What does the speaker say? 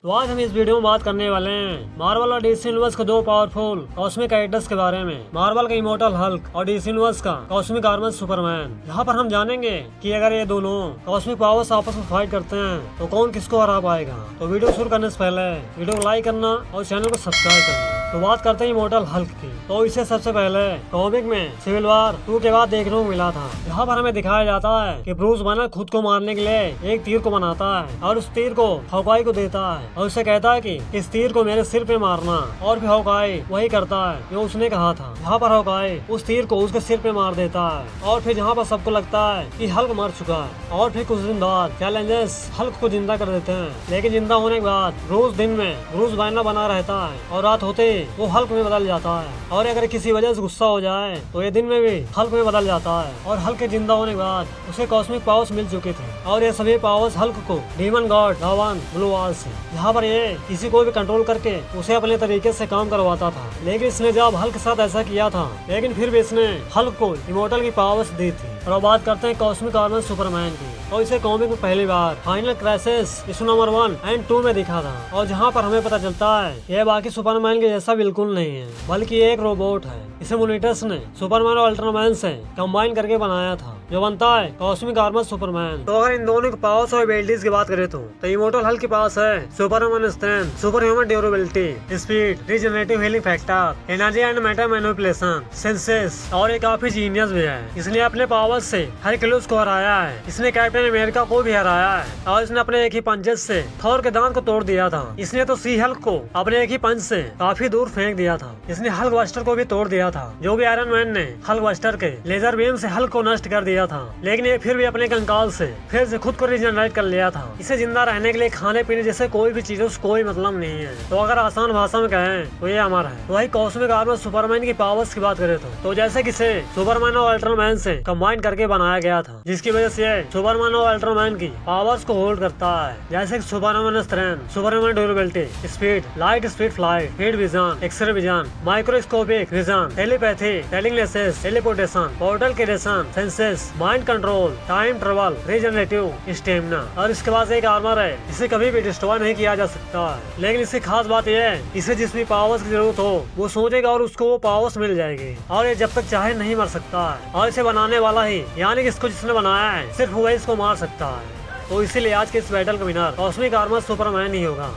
तो आज हम इस वीडियो में बात करने वाले हैं मार्वल और डीसी यूनिवर्स के दो पावरफुल कॉस्मिक कैरेक्टर्स के बारे में। मार्वल का इमॉर्टल हल्क और डीसी यूनिवर्स का कॉस्मिक आर्मर सुपरमैन। यहाँ पर हम जानेंगे कि अगर ये दोनों कॉस्मिक पावर्स आपस में फाइट करते हैं तो कौन किसको हरा पाएगा। तो वीडियो शुरू करने से पहले वीडियो को लाइक करना और चैनल को सब्सक्राइब करना। तो बात करते हैं इमॉर्टल हल्क की। तो इसे सबसे पहले कॉमिक में सिविल वॉर 2 के बाद देखने को मिला था। यहाँ पर हमें दिखाया जाता है कि ब्रूस बैनर खुद को मारने के लिए एक तीर को बनाता है और उस तीर को हॉकाई को देता है और उसे कहता है कि इस तीर को मेरे सिर पे मारना, और फिर हॉकाई वही करता है जो उसने कहा था। यहाँ पर हॉकाई उस तीर को उसके सिर पे मार देता है और फिर यहाँ पर सबको लगता है कि हल्क मर चुका है। और फिर कुछ दिन बाद चैलेंजर्स हल्क को जिंदा कर देते हैं, लेकिन जिंदा होने के बाद ब्रूस दिन में ब्रूस बैनर बना रहता है और रात होते वो हल्क में बदल जाता है। और अगर किसी वजह से गुस्सा हो जाए तो ये दिन में भी हल्क में बदल जाता है। और हल्क के जिंदा होने के बाद उसे कॉस्मिक पावर्स मिल चुके थे और ये सभी पावर्स हल्क को demon god Ravana blue wall से, यहाँ पर ये किसी को भी कंट्रोल करके उसे अपने तरीके से काम करवाता था। लेकिन इसने जब हल्क के साथ ऐसा किया था, लेकिन फिर भी इसने हल्क को इमॉर्टल की पावर्स दी थी। और अब बात करते हैं कॉस्मिक आर्मर सुपरमैन की। और इसे कॉमिक में पहली बार फाइनल क्राइसिस इशू नंबर 1 और 2 में दिखा था। और जहाँ पर हमें पता चलता है यह बाकी सुपरमैन के जैसा बिल्कुल नहीं है, बल्कि एक रोबोट है। इसे मोनिटर्स ने सुपरमैन और अल्ट्रामैन से कंबाइन करके बनाया था, जो बनता है कॉस्मिक आर्मर सुपरमैन। तो अगर इन दोनों के पावर्स और एबिलिटीज की बात करें तो इमॉर्टल हल्क के पास है Superman strength, super human durability, speed, regenerative healing factor, energy and matter manipulation, senses, और ये काफी जीनियस भी है। इसने अपने पावर्स से हरक्यूलिस को हराया है, इसने कैप्टन अमेरिका को भी हराया है, और इसने अपने एक ही पंचेस से थॉर के दांत को तोड़ दिया था। इसने तो सी हल्क को अपने एक ही पंच से काफी दूर फेंक दिया था। इसने हल्क बस्टर को भी तोड़ दिया था, जो भी आयरन मैन ने हल्क बस्टर के लेजर बीम से हल्क को नष्ट कर दिया था। लेकिन ये फिर भी अपने कंकाल से फिर से खुद को रिजनरेट कर लिया था। इसे जिंदा रहने के लिए खाने पीने जैसे कोई भी चीजों से कोई मतलब नहीं है। तो अगर आसान भाषा में कहें तो ये अमर है। तो वही कॉस्मिक आर्मर सुपरमैन की पावर्स की बात करें तो जैसे कि इसे सुपरमैन और अल्ट्रामैन से कंबाइन करके बनाया गया था, जिसकी वजह से सुपरमैन और अल्ट्रामैन की पावर्स को होल्ड करता है। जैसे कि Superman strength, Superman durability, speed, light speed flight, heat vision, X ray vision, microscopic vision, telepathy, telekinesis, teleportation, portal creation, senses, mind control, time travel, regenerative, stamina. और इसके पास एक आर्मर है जिसे कभी भी डिस्ट्रॉय नहीं किया जा सकता है। लेकिन इसकी खास बात यह है, इसे जिस भी पावर्स की जरूरत हो वो सोचेगा और उसको वो पावर्स मिल जाएगी, और ये जब तक चाहे नहीं मर सकता है। और इसे बनाने वाला ही, यानी कि इसको जिसने बनाया है, सिर्फ वही इसको मार सकता है। तो इसीलिए आज के इस बैटल का विनर कॉस्मिक आर्मर सुपरमैन ही होगा।